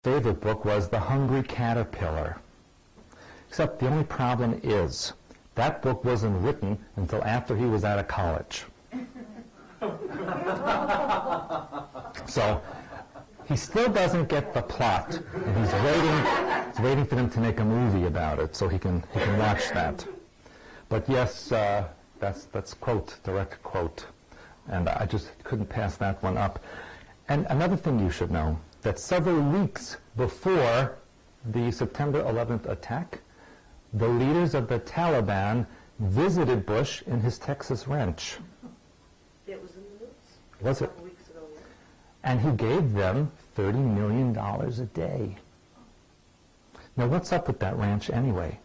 favorite book was The Hungry Caterpillar. Except the only problem is that book wasn't written until after he was out of college. So he still doesn't get the plot, and he's waiting for them to make a movie about it so he can watch that. But yes, that's quote, direct quote, and I just couldn't pass that one up. And another thing you should know, that several weeks before the September 11th attack, the leaders of the Taliban visited Bush in his Texas ranch. It was in the news. Was it? A couple weeks ago. And he gave them $30 million a day. Now, what's up with that ranch anyway?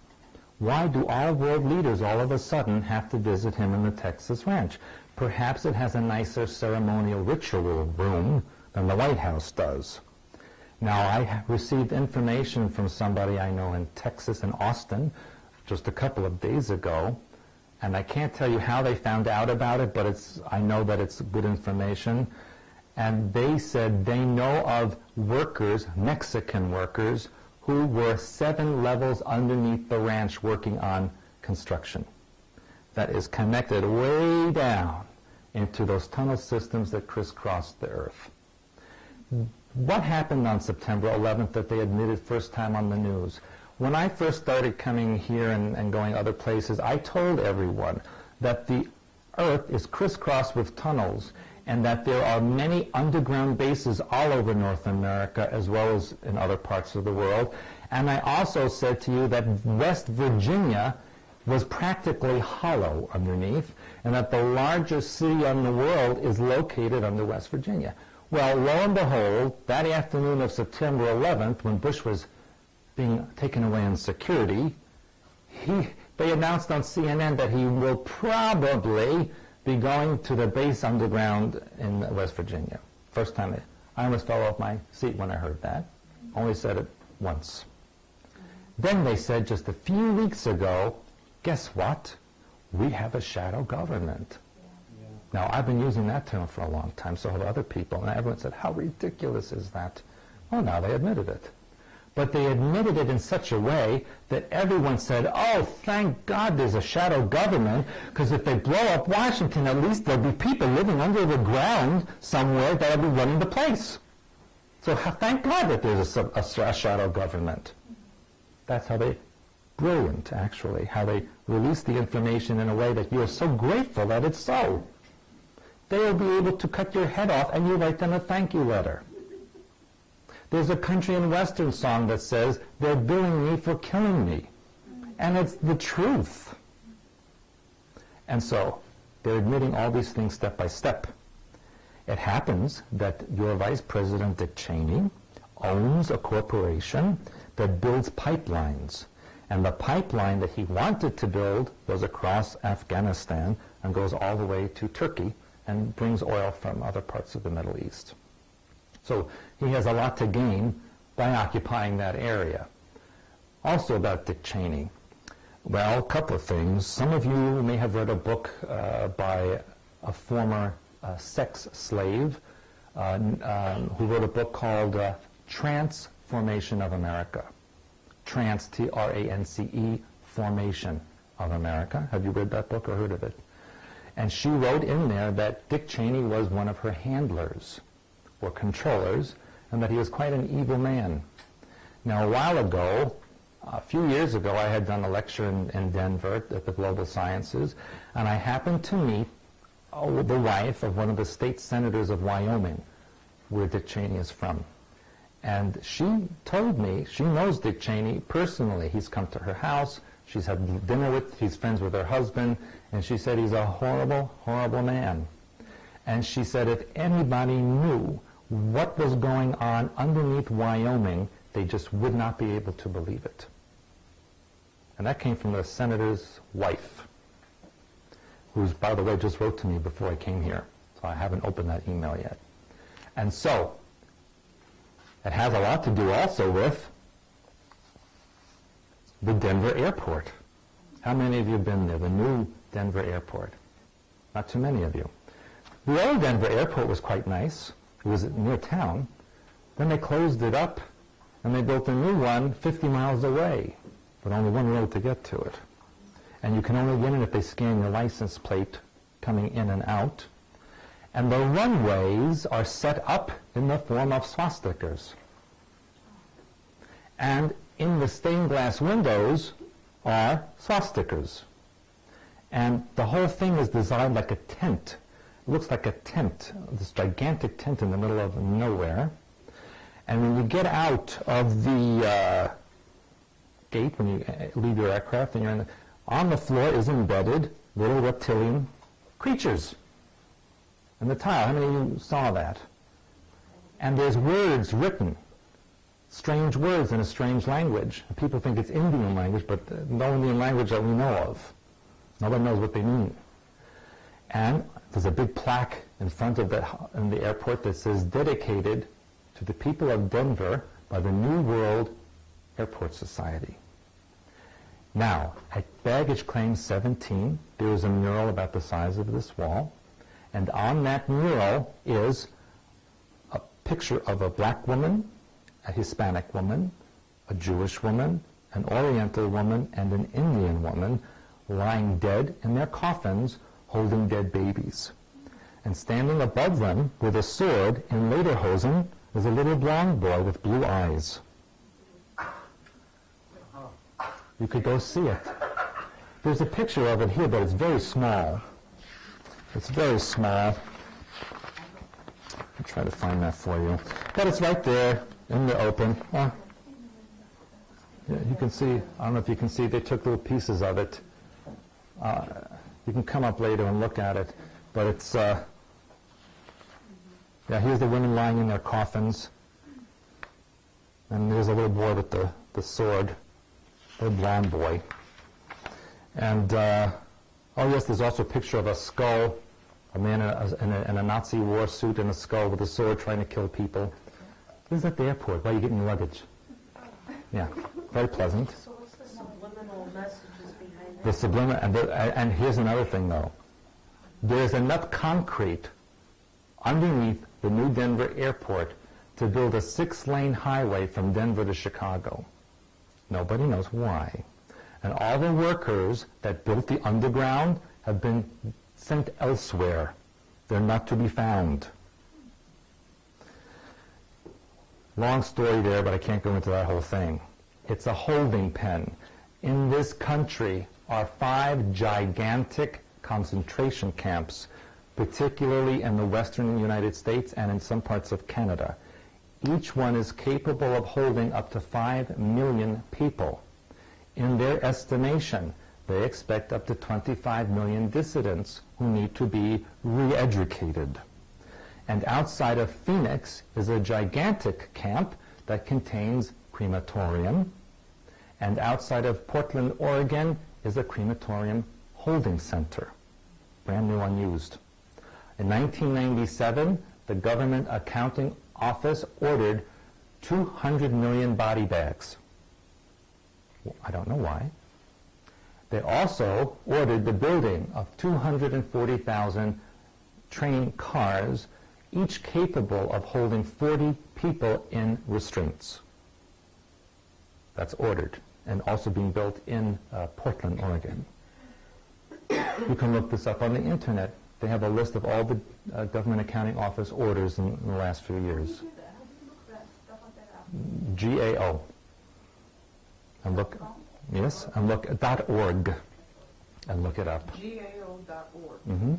Why do all world leaders all of a sudden have to visit him in the Texas ranch? Perhaps it has a nicer ceremonial ritual room than the White House does. Now, I received information from somebody I know in Texas and Austin just a couple of days ago, and I can't tell you how they found out about it, but I know that it's good information. And they said they know of workers, Mexican workers, who were 7 levels underneath the ranch working on construction. That is connected way down into those tunnel systems that crisscross the earth. What happened on September 11th that they admitted first time on the news? When I first started coming here and going other places, I told everyone that the earth is crisscrossed with tunnels and that there are many underground bases all over North America as well as in other parts of the world. And I also said to you that West Virginia was practically hollow underneath and that the largest city in the world is located under West Virginia. Well, lo and behold, that afternoon of September 11th, when Bush was being taken away in security, they announced on CNN that he will probably be going to the base underground in West Virginia. First time I almost fell off my seat when I heard that. Only said it once. Then they said just a few weeks ago, guess what? We have a shadow government. Now, I've been using that term for a long time, so have other people, and everyone said, how ridiculous is that? Well, now they admitted it. But they admitted it in such a way that everyone said, oh, thank God there's a shadow government, because if they blow up Washington, at least there'll be people living under the ground somewhere that'll be running the place. So thank God that there's a shadow government. That's how brilliant, actually, how they release the information in a way that you're so grateful that it's so. They'll be able to cut your head off and you write them a thank you letter. There's a country and western song that says, they're billing me for killing me. And it's the truth. And so, they're admitting all these things step by step. It happens that your Vice President Dick Cheney owns a corporation that builds pipelines. And the pipeline that he wanted to build goes across Afghanistan and goes all the way to Turkey and brings oil from other parts of the Middle East. So he has a lot to gain by occupying that area. Also about Dick Cheney. Well, a couple of things. Some of you may have read a book by a former sex slave who wrote a book called Transformation of America. Trance, T-R-A-N-C-E, Formation of America. Have you read that book or heard of it? And she wrote in there that Dick Cheney was one of her handlers or controllers, and that he was quite an evil man. Now, a while ago, a few years ago, I had done a lecture in Denver at the Global Sciences, and I happened to meet the wife of one of the state senators of Wyoming, where Dick Cheney is from. And she told me she knows Dick Cheney personally. He's come to her house. She's had dinner with, he's friends with her husband, and she said he's a horrible, horrible man. And she said if anybody knew what was going on underneath Wyoming, they just would not be able to believe it. And that came from the senator's wife, who's, by the way, just wrote to me before I came here. So I haven't opened that email yet. And so, it has a lot to do also with the Denver airport. How many of you have been there, the new Denver airport? Not too many of you. The old Denver airport was quite nice. It was near town. Then they closed it up, and they built a new one 50 miles away, but only one road to get to it. And you can only get in if they scan your license plate coming in and out. And the runways are set up in the form of swastikas. And in the stained glass windows are swastikas. And the whole thing is designed like a tent. It looks like a tent, this gigantic tent in the middle of nowhere. And when you get out of the gate, when you leave your aircraft, and you're on the floor is embedded little reptilian creatures in the tile. How many of you saw that? And there's words written, strange words in a strange language. And people think it's Indian language, but no Indian language that we know of. Nobody knows what they mean. And there's a big plaque in front of in the airport that says, dedicated to the people of Denver by the New World Airport Society. Now, at baggage claim 17, there is a mural about the size of this wall, and on that mural is a picture of a black woman, a Hispanic woman, a Jewish woman, an Oriental woman, and an Indian woman lying dead in their coffins, holding dead babies. And standing above them with a sword in lederhosen is a little blonde boy with blue eyes. You could go see it. There's a picture of it here, but it's very small. It's very small. I'll try to find that for you. But it's right there in the open. Yeah, you can see, I don't know if you can see, they took little pieces of it. You can come up later and look at it. But it's, yeah, here's the women lying in their coffins. And there's a little boy with the sword. A blonde boy. And, oh yes, there's also a picture of a skull, a man in a Nazi war suit and a skull with a sword trying to kill people. This is at the airport, while you're getting your luggage. Yeah, very pleasant. So what's the subliminal messages behind that? The subliminal, and here's another thing though. There's enough concrete underneath the new Denver airport to build a 6-lane highway from Denver to Chicago. Nobody knows why. And all the workers that built the underground have been sent elsewhere. They're not to be found. Long story there, but I can't go into that whole thing. It's a holding pen. In this country are 5 gigantic concentration camps, particularly in the western United States and in some parts of Canada. Each one is capable of holding up to 5 million people. In their estimation, they expect up to 25 million dissidents who need to be re-educated. And outside of Phoenix is a gigantic camp that contains crematorium. And outside of Portland, Oregon is a crematorium holding center, brand new, unused. In 1997, the Government Accounting Office ordered 200 million body bags. Well, I don't know why. They also ordered the building of 240,000 train cars, each capable of holding 40 people in restraints. That's ordered, and also being built in Portland, Oregon. You can look this up on the internet. They have a list of all the Government Accounting Office orders in the last few years. GAO. And look, yes, and look at .org, and look it up. GAO.org. Mm-hmm.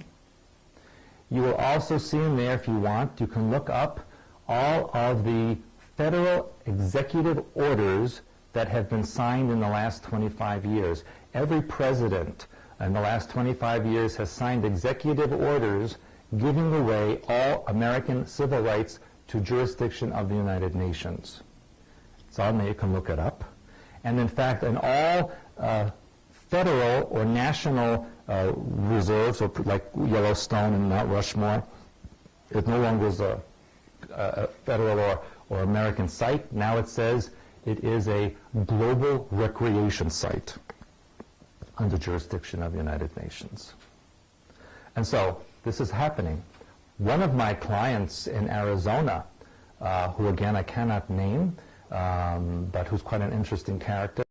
You will also see in there, if you want, you can look up all of the federal executive orders that have been signed in the last 25 years. Every president in the last 25 years has signed executive orders giving away all American civil rights to jurisdiction of the United Nations. It's on there, you can look it up. And in fact, in all federal or national reserves, or like Yellowstone and Mount Rushmore, it no longer is a federal or American site. Now it says it is a global recreation site under jurisdiction of the United Nations. And so this is happening. One of my clients in Arizona, who again I cannot name, but who's quite an interesting character.